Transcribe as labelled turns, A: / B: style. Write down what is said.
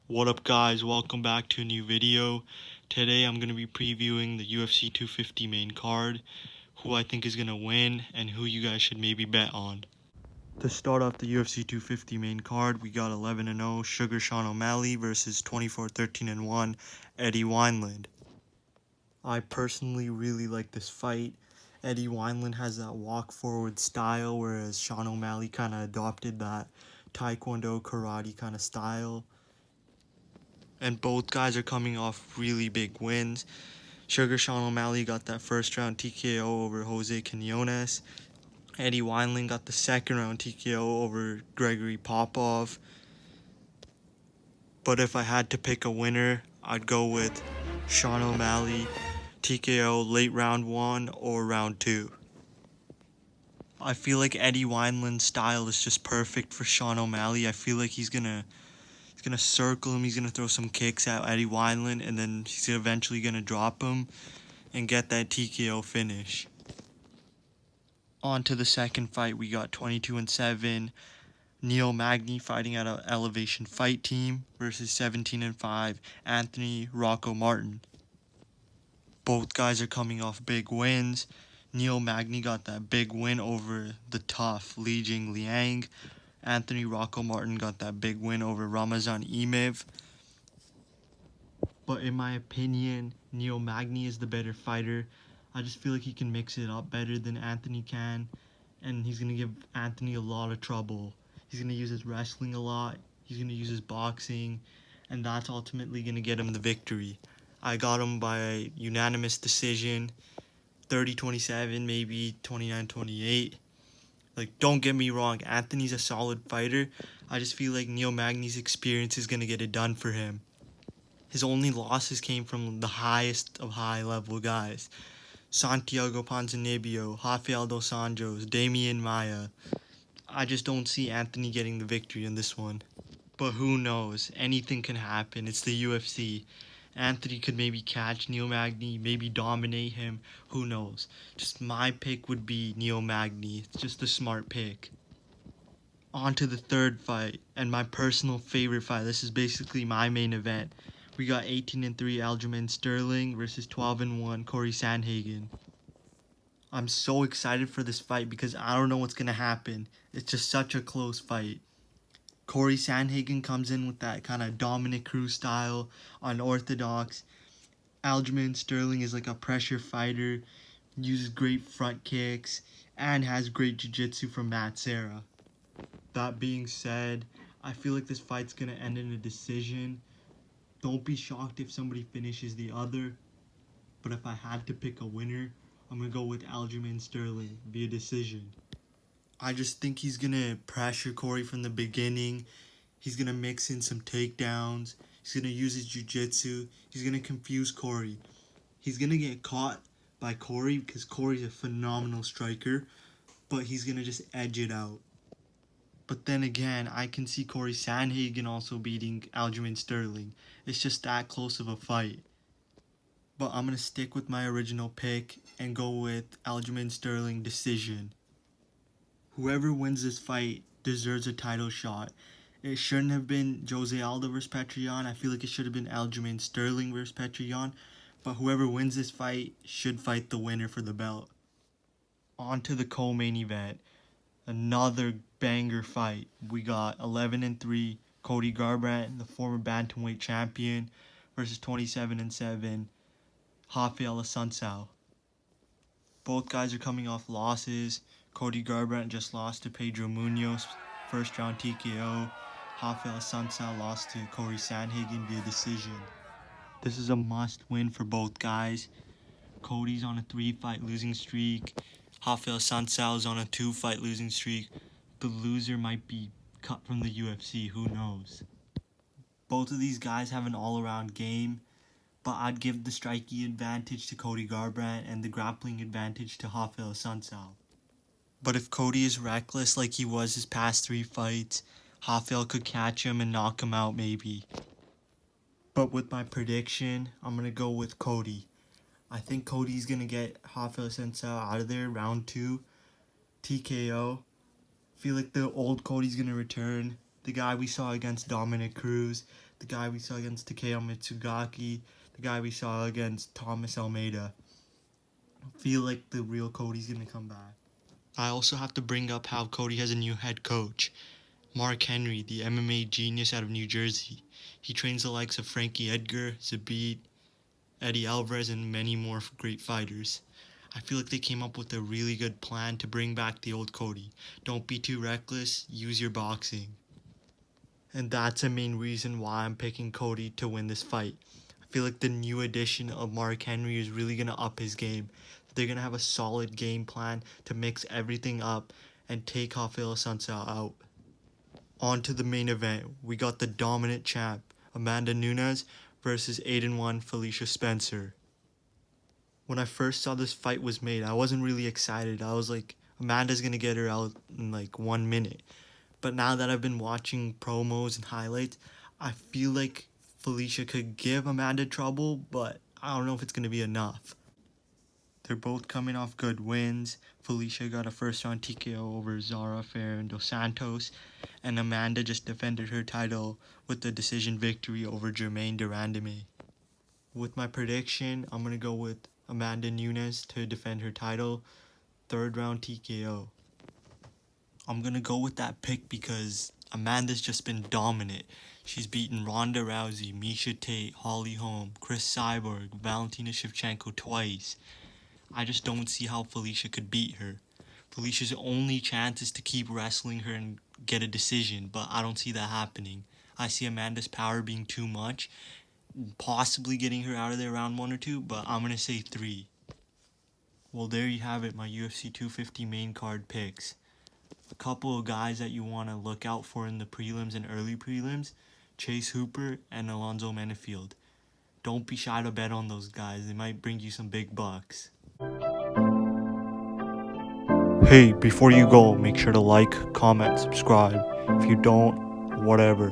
A: What up guys, welcome back to a new video. Today I'm going to be previewing the UFC 250 main card, who I think is going to win and who you guys should maybe bet on. To start off the UFC 250 main card, we got 11-0 Sugar Sean O'Malley versus 24-13-1 Eddie Wineland. I personally really like this fight. Eddie Wineland has that walk forward style, whereas Sean O'Malley kind of adopted that Taekwondo karate kind of style. And both guys are coming off really big wins. Sugar Sean O'Malley got that first round TKO over Jose Quinones. Eddie Wineland got the second round TKO over Gregory Popov. But if I had to pick a winner, I'd go with Sean O'Malley TKO late round 1 or round 2. I feel like Eddie Wineland's style is just perfect for Sean O'Malley. I feel like he's gonna circle him, he's gonna throw some kicks at Eddie Wineland, and then he's eventually gonna drop him and get that TKO finish. On to the second fight, we got 22-7 Neil Magny fighting at an Elevation Fight Team versus 17-5 Anthony Rocco Martin. Both guys are coming off big wins. Neil Magny got that big win over the tough Li Jing Liang. Anthony Rocco Martin got that big win over Ramazan Emeev. But in my opinion, Neil Magny is the better fighter. I just feel like he can mix it up better than Anthony can, and he's going to give Anthony a lot of trouble. He's going to use his wrestling a lot, he's going to use his boxing, and that's ultimately going to get him the victory. I got him by unanimous decision, 30-27, maybe 29-28. Like, don't get me wrong, Anthony's a solid fighter. I just feel like Neil Magny's experience is going to get it done for him. His only losses came from the highest of high-level guys. Santiago Ponzinibbio, Rafael dos Anjos, Damian Maia. I just don't see Anthony getting the victory in this one. But who knows? Anything can happen. It's the UFC. Anthony could maybe catch Neil Magny, maybe dominate him. Who knows? Just my pick would be Neil Magny. It's just a smart pick. On to the third fight, and my personal favorite fight. This is basically my main event. We got 18-3 Aljamain Sterling versus 12-1 Corey Sandhagen. I'm so excited for this fight because I don't know what's going to happen. It's just such a close fight. Corey Sandhagen comes in with that kind of Dominic Cruz style, unorthodox. Aljamain Sterling is like a pressure fighter, uses great front kicks, and has great jiu-jitsu from Matt Serra. That being said, I feel like this fight's going to end in a decision. Don't be shocked if somebody finishes the other, but if I had to pick a winner, I'm going to go with Aljamain Sterling via decision. I just think he's going to pressure Corey from the beginning. He's going to mix in some takedowns. He's going to use his jiu-jitsu. He's going to confuse Corey. He's going to get caught by Corey because Corey's a phenomenal striker, but he's going to just edge it out. But then again, I can see Corey Sandhagen also beating Aljamain Sterling. It's just that close of a fight. But I'm going to stick with my original pick and go with Aljamain Sterling decision. Whoever wins this fight deserves a title shot. It shouldn't have been Jose Aldo versus Petr Yan. I feel like it should have been Aljamain Sterling versus Petr Yan. But whoever wins this fight should fight the winner for the belt. On to the co-main event. Another banger fight. We got 11-3 Cody Garbrandt, the former bantamweight champion, versus 27-7 Rafael Assunção. Both guys are coming off losses. Cody Garbrandt just lost to Pedro Munoz, first round TKO. Rafael Assunção lost to Corey Sandhagen via decision. This is a must win for both guys. Cody's on a 3-fight losing streak. Rafael Assunção is on a 2-fight losing streak. The loser might be cut from the UFC, who knows. Both of these guys have an all-around game, but I'd give the striking advantage to Cody Garbrandt and the grappling advantage to Rafael Assunção. But if Cody is reckless like he was his past 3 fights, Rafael could catch him and knock him out maybe. But with my prediction, I'm going to go with Cody. I think Cody's going to get Rafael Assunção out of there, round 2, TKO. Feel like the old Cody's going to return. the guy we saw against Dominic Cruz, the guy we saw against Takeo Mitsugaki, the guy we saw against Thomas Almeida. I feel like the real Cody's gonna come back. I also have to bring up how Cody has a new head coach, Mark Henry, the MMA genius out of New Jersey. He trains the likes of Frankie Edgar, Zabit, Eddie Alvarez, and many more great fighters. I feel like they came up with a really good plan to bring back the old Cody. Don't be too reckless, use your boxing. And that's a main reason why I'm picking Cody to win this fight. I feel like the new addition of Mark Henry is really going to up his game. They're going to have a solid game plan to mix everything up and take Rafael Sansa out. On to the main event. We got the dominant champ, Amanda Nunes versus 8-1 Felicia Spencer. When I first saw this fight was made, I wasn't really excited. I was like, Amanda's going to get her out in like 1 minute. But now that I've been watching promos and highlights, I feel like Felicia could give Amanda trouble, but I don't know if it's going to be enough. They're both coming off good wins. Felicia got a first-round TKO over Zara Ferrer dos Santos, and Amanda just defended her title with a decision victory over Germaine de Randamie. With my prediction, I'm going to go with Amanda Nunes to defend her title, 3rd round TKO. I'm going to go with that pick because Amanda's just been dominant. She's beaten Ronda Rousey, Miesha Tate, Holly Holm, Chris Cyborg, Valentina Shevchenko twice. I just don't see how Felicia could beat her. Felicia's only chance is to keep wrestling her and get a decision, but I don't see that happening. I see Amanda's power being too much, possibly getting her out of there round 1 or 2, but I'm going to say 3. Well, there you have it, my UFC 250 main card picks. A couple of guys that you want to look out for in the prelims and early prelims, Chase Hooper and Alonzo Menifield. Don't be shy to bet on those guys. They might bring you some big bucks. Hey, before you go, make sure to like, comment, subscribe. If you don't, whatever.